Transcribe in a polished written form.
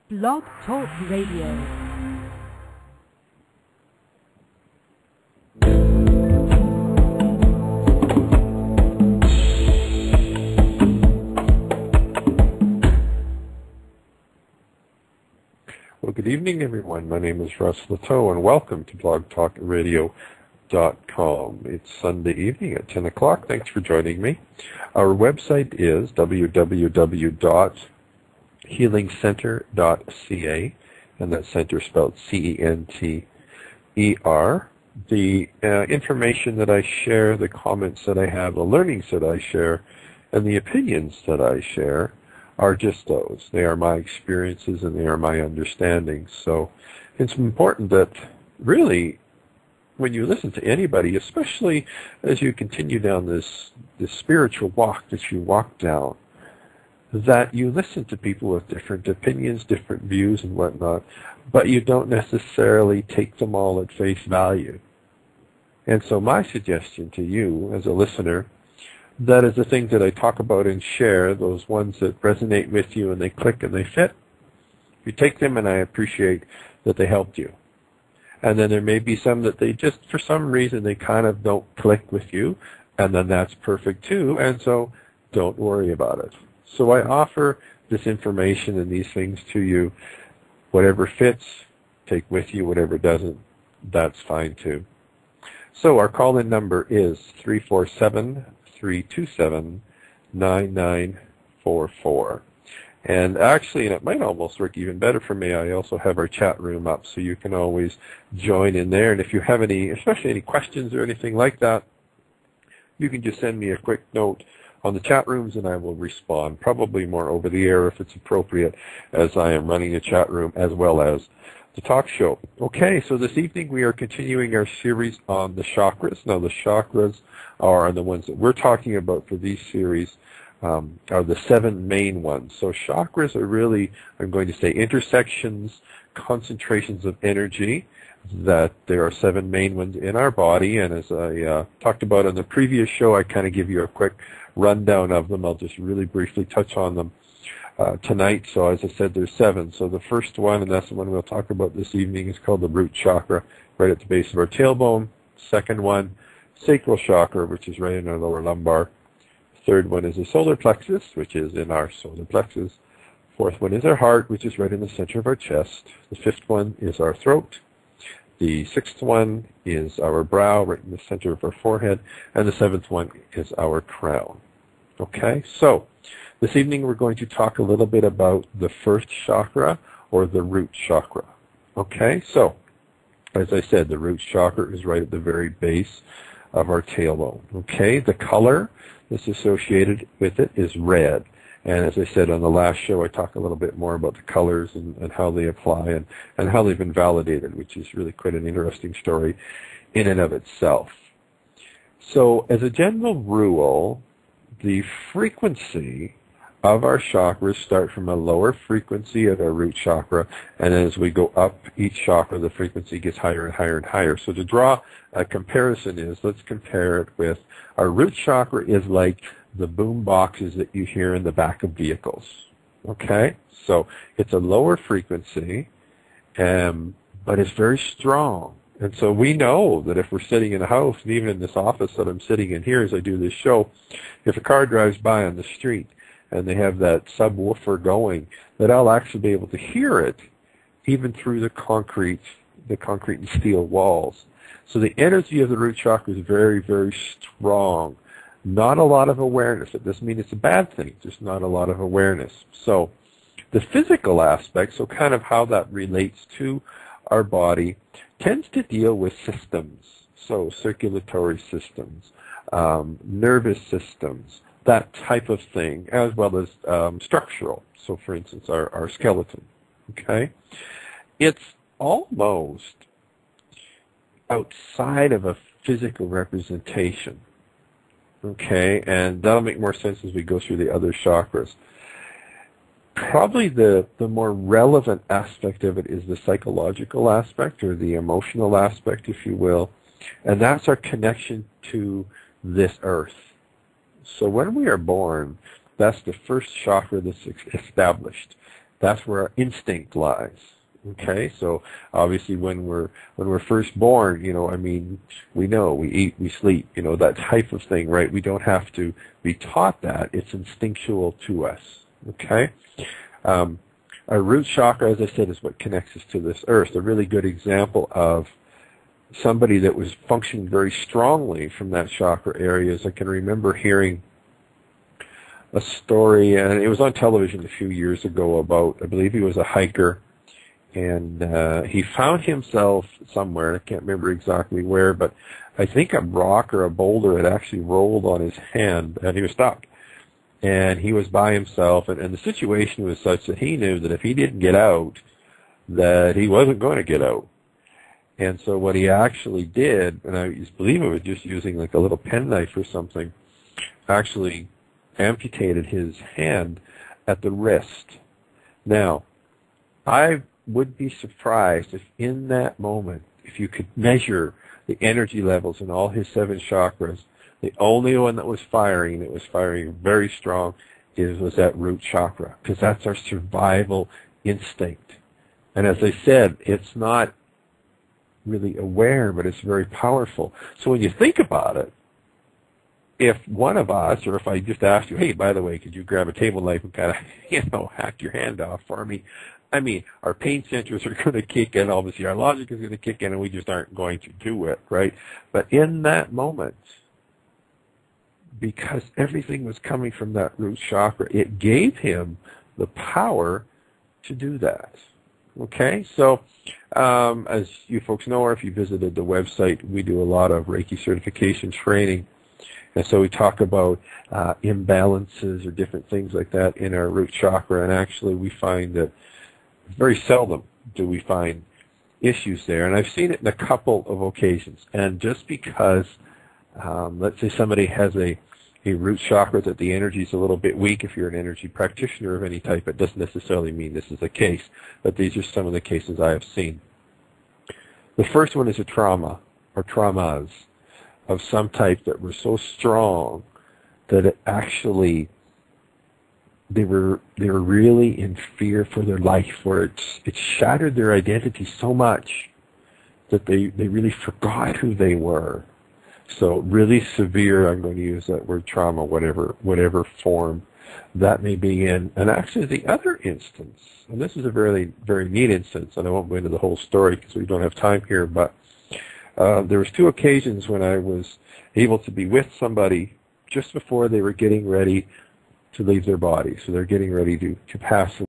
Blog Talk Radio. Well, good evening, everyone. My name is Russ Lateau, and welcome to blogtalkradio.com. It's Sunday evening at 10 o'clock. Thanks for joining me. Our website is www.healingcenter.ca, and that's center spelled C-E-N-T-E-R. The information that I share, the comments that I have, the learnings that I share, and the opinions that I share are just those. They are my experiences and they are my understandings. So it's important that really when you listen to anybody, especially as you continue down this spiritual walk that you walk down, that you listen to people with different opinions, different views and whatnot, but you don't necessarily take them all at face value. And so my suggestion to you as a listener, that is the things that I talk about and share, those ones that resonate with you and they click and they fit. You take them, and I appreciate that they helped you. And then there may be some that they just, for some reason, they kind of don't click with you, and then that's perfect too, and so don't worry about it. So I offer this information and these things to you. Whatever fits, take with you. Whatever doesn't, that's fine too. So our call-in number is 347-327-9944. And actually, and it might almost work even better for me, I also have our chat room up, so you can always join in there. And if you have any, especially any questions or anything like that, you can just send me a quick note on the chat rooms and I will respond, probably more over the air if it's appropriate, as I am running a chat room as well as the talk show. Okay, so this evening we are continuing our series on the chakras. Now the chakras are the ones that we're talking about for these series, are the 7 main ones. So chakras are really, I'm going to say, intersections, concentrations of energy, that there are 7 main ones in our body. And as I talked about in the previous show, I kind of give you a quick rundown of them. I'll just really briefly touch on them tonight. So as I said, there's 7. So the first one, and that's the one we'll talk about this evening, is called the root chakra, right at the base of our tailbone. Second one, sacral chakra, which is right in our lower lumbar. Third one is the solar plexus, which is in our solar plexus. Fourth one is our heart, which is right in the center of our chest. The fifth one is our throat. The sixth one is our brow, right in the center of our forehead. And the seventh one is our crown. Okay, so this evening we're going to talk a little bit about the first chakra, or the root chakra. Okay, so as I said, the root chakra is right at the very base of our tailbone. Okay, the color that's associated with it is red. And as I said on the last show, I talk a little bit more about the colors and how they apply and how they've been validated, which is really quite an interesting story in and of itself. So as a general rule, the frequency of our chakras start from a lower frequency at our root chakra, and as we go up each chakra, the frequency gets higher and higher and higher. So to draw a comparison let's compare it with our root chakra is like the boom boxes that you hear in the back of vehicles. Okay? So it's a lower frequency, but it's very strong. And so we know that if we're sitting in a house, and even in this office that I'm sitting in here as I do this show, if a car drives by on the street and they have that subwoofer going, that I'll actually be able to hear it even through the concrete and steel walls. So the energy of the root chakra is very, very strong. Not a lot of awareness. It doesn't mean it's a bad thing, just not a lot of awareness. So the physical aspect, so kind of how that relates to our body, tends to deal with systems. So circulatory systems, nervous systems, that type of thing, as well as structural. So for instance, our skeleton. Okay? It's almost outside of a physical representation. Okay, and that'll make more sense as we go through the other chakras. Probably the more relevant aspect of it is the psychological aspect, or the emotional aspect, if you will, and that's our connection to this earth. So when we are born, that's the first chakra that's established. That's where our instinct lies. Okay, so obviously when we're first born, I mean, we know, we eat, we sleep, that type of thing, right? We don't have to be taught that. It's instinctual to us. Okay? Our root chakra, as I said, is what connects us to this earth. A really good example of somebody that was functioning very strongly from that chakra area is I can remember hearing a story, and it was on television a few years ago about, I believe he was a hiker, and he found himself somewhere, I can't remember exactly where, but I think a rock or a boulder had actually rolled on his hand, and he was stuck. And he was by himself, and the situation was such that he knew that if he didn't get out, that he wasn't going to get out. And so what he actually did, and I believe it was just using like a little penknife or something, actually amputated his hand at the wrist. Now, I would be surprised if in that moment, if you could measure the energy levels in all his 7 chakras, the only one that was firing very strong, was that root chakra, because that's our survival instinct. And as I said, it's not really aware, but it's very powerful. So when you think about it, if one of us, or if I just asked you, hey, by the way, could you grab a table knife and kind of, hack your hand off for me? I mean, our pain centers are going to kick in. Obviously, our logic is going to kick in, and we just aren't going to do it, right? But in that moment, because everything was coming from that root chakra, it gave him the power to do that. Okay? So, as you folks know, or if you visited the website, we do a lot of Reiki certification training. And so we talk about imbalances or different things like that in our root chakra, and actually we find that very seldom do we find issues there. And I've seen it in a couple of occasions. And just because, let's say somebody has a root chakra that the energy is a little bit weak, if you're an energy practitioner of any type, it doesn't necessarily mean this is the case. But these are some of the cases I have seen. The first one is a trauma or traumas of some type that were so strong that it actually they were really in fear for their life, where it shattered their identity so much that they really forgot who they were. So really severe, I'm going to use that word trauma, whatever form that may be in. And actually the other instance, and this is a very, very neat instance, and I won't go into the whole story because we don't have time here, but there was 2 occasions when I was able to be with somebody just before they were getting ready to leave their body. So they're getting ready to pass